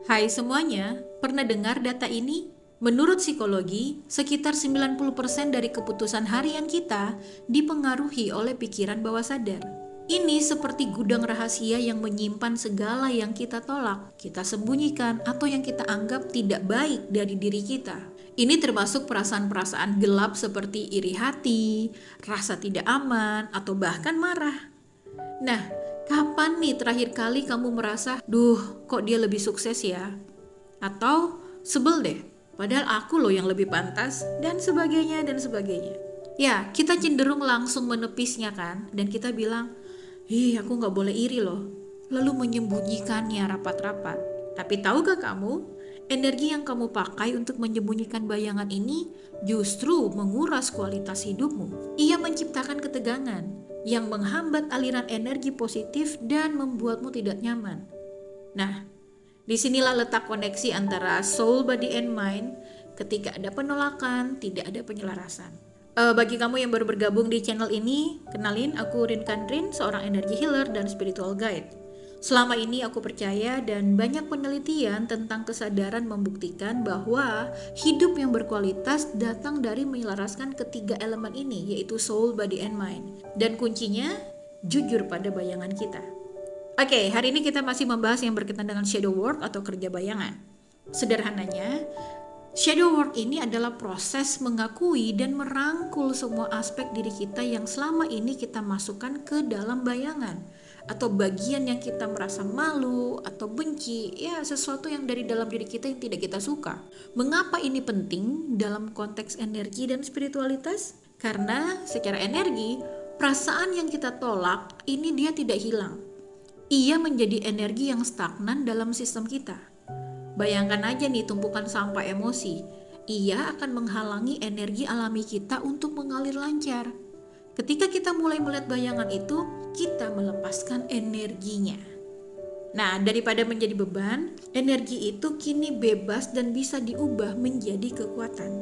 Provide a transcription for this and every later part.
Hai semuanya, pernah dengar data ini? Menurut psikologi, sekitar 90% dari keputusan harian kita dipengaruhi oleh pikiran bawah sadar. Ini seperti gudang rahasia yang menyimpan segala yang kita tolak, kita sembunyikan, atau yang kita anggap tidak baik dari diri kita. Ini termasuk perasaan-perasaan gelap seperti iri hati, rasa tidak aman, atau bahkan marah. Nah, kapan nih terakhir kali kamu merasa, duh kok dia lebih sukses ya? Atau sebel deh, padahal aku loh yang lebih pantas, dan sebagainya dan sebagainya. Ya, kita cenderung langsung menepisnya kan, dan kita bilang, aku gak boleh iri loh. Lalu menyembunyikannya rapat-rapat. Tapi tahukah kamu, energi yang kamu pakai untuk menyembunyikan bayangan ini justru menguras kualitas hidupmu. Ia menciptakan ketegangan yang menghambat aliran energi positif dan membuatmu tidak nyaman. Nah, disinilah letak koneksi antara soul, body, and mind. Ketika ada penolakan, tidak ada penyelarasan. Bagi kamu yang baru bergabung di channel ini, kenalin aku Rin Kandrin, seorang energy healer dan spiritual guide. Selama ini aku percaya dan banyak penelitian tentang kesadaran membuktikan bahwa hidup yang berkualitas datang dari menyelaraskan ketiga elemen ini, yaitu soul, body, and mind. Dan kuncinya, jujur pada bayangan kita. Oke, hari ini kita masih membahas yang berkaitan dengan shadow work atau kerja bayangan. Sederhananya, shadow work ini adalah proses mengakui dan merangkul semua aspek diri kita yang selama ini kita masukkan ke dalam bayangan, atau bagian yang kita merasa malu atau benci, ya sesuatu yang dari dalam diri kita yang tidak kita suka. Mengapa ini penting dalam konteks energi dan spiritualitas? Karena secara energi, perasaan yang kita tolak ini dia tidak hilang. Ia menjadi energi yang stagnan dalam sistem kita. Bayangkan aja nih tumpukan sampah emosi. Ia akan menghalangi energi alami kita untuk mengalir lancar. Ketika kita mulai melihat bayangan itu, kita melepaskan energinya. Nah, daripada menjadi beban, energi itu kini bebas dan bisa diubah menjadi kekuatan.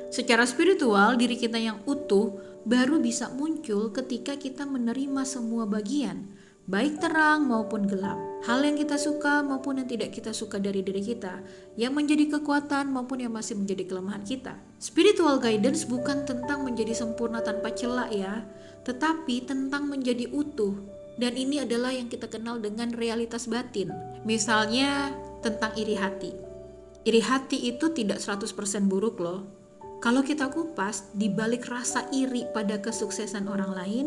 Secara spiritual, diri kita yang utuh baru bisa muncul ketika kita menerima semua bagian, baik terang maupun gelap, hal yang kita suka maupun yang tidak kita suka dari diri kita, yang menjadi kekuatan maupun yang masih menjadi kelemahan kita. Spiritual guidance bukan tentang menjadi sempurna tanpa celah ya, tetapi tentang menjadi utuh. Dan ini adalah yang kita kenal dengan realitas batin. Misalnya tentang iri hati. Iri hati itu tidak 100% buruk loh. Kalau kita kupas, di balik rasa iri pada kesuksesan orang lain,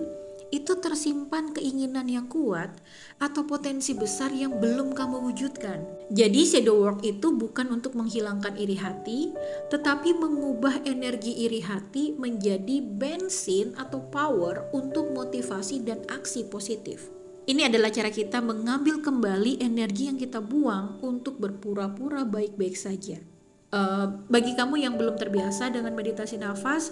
itu tersimpan keinginan yang kuat atau potensi besar yang belum kamu wujudkan. Jadi shadow work itu bukan untuk menghilangkan iri hati, tetapi mengubah energi iri hati menjadi bensin atau power untuk motivasi dan aksi positif. Ini adalah cara kita mengambil kembali energi yang kita buang untuk berpura-pura baik-baik saja. Bagi kamu yang belum terbiasa dengan meditasi nafas,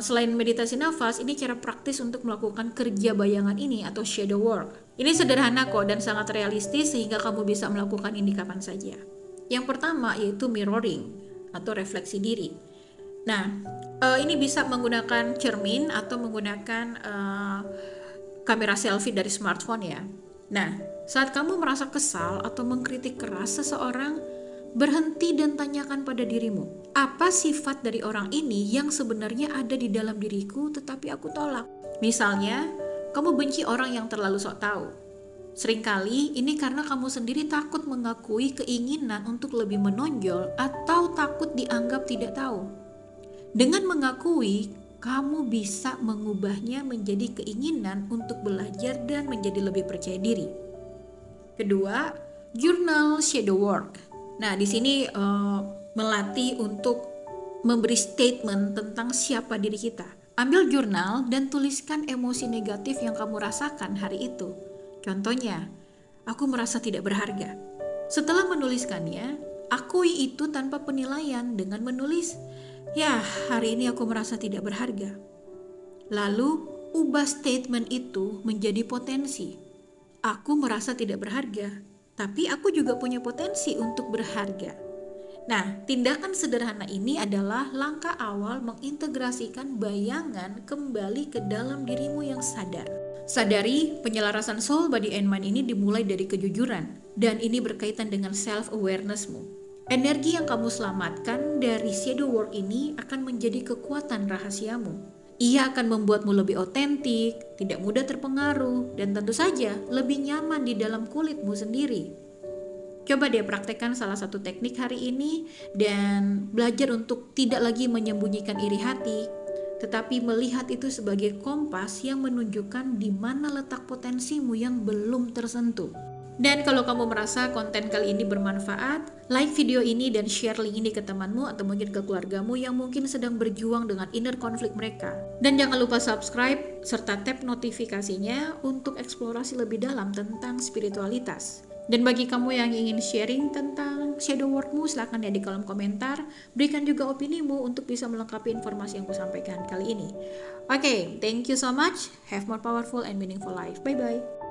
selain meditasi nafas, ini cara praktis untuk melakukan kerja bayangan ini atau shadow work. Ini sederhana kok dan sangat realistis sehingga kamu bisa melakukan ini kapan saja. Yang pertama yaitu mirroring atau refleksi diri. Nah, ini bisa menggunakan cermin atau menggunakan kamera selfie dari smartphone ya. Nah, saat kamu merasa kesal atau mengkritik keras seseorang, berhenti dan tanyakan pada dirimu, apa sifat dari orang ini yang sebenarnya ada di dalam diriku tetapi aku tolak? Misalnya, kamu benci orang yang terlalu sok tahu. Seringkali ini karena kamu sendiri takut mengakui keinginan untuk lebih menonjol atau takut dianggap tidak tahu. Dengan mengakui, kamu bisa mengubahnya menjadi keinginan untuk belajar dan menjadi lebih percaya diri. Kedua, journal shadow work. Nah, di sini melatih untuk memberi statement tentang siapa diri kita. Ambil jurnal dan tuliskan emosi negatif yang kamu rasakan hari itu. Contohnya, aku merasa tidak berharga. Setelah menuliskannya, akui itu tanpa penilaian dengan menulis, ya, hari ini aku merasa tidak berharga. Lalu, ubah statement itu menjadi potensi. Aku merasa tidak berharga, tapi aku juga punya potensi untuk berharga. Nah, tindakan sederhana ini adalah langkah awal mengintegrasikan bayangan kembali ke dalam dirimu yang sadar. Sadari, penyelarasan soul, body, and mind ini dimulai dari kejujuran, dan ini berkaitan dengan self-awareness-mu. Energi yang kamu selamatkan dari shadow work ini akan menjadi kekuatan rahasiamu. Ia akan membuatmu lebih otentik, tidak mudah terpengaruh, dan tentu saja lebih nyaman di dalam kulitmu sendiri. Coba deh praktekkan salah satu teknik hari ini dan belajar untuk tidak lagi menyembunyikan iri hati, tetapi melihat itu sebagai kompas yang menunjukkan di mana letak potensimu yang belum tersentuh. Dan kalau kamu merasa konten kali ini bermanfaat, like video ini dan share link ini ke temanmu atau mungkin ke keluargamu yang mungkin sedang berjuang dengan inner konflik mereka. Dan jangan lupa subscribe serta tap notifikasinya untuk eksplorasi lebih dalam tentang spiritualitas. Dan bagi kamu yang ingin sharing tentang shadow workmu, silahkan ya di kolom komentar. Berikan juga opinimu untuk bisa melengkapi informasi yang kusampaikan kali ini. Oke, thank you so much. Have more powerful and meaningful life. Bye-bye.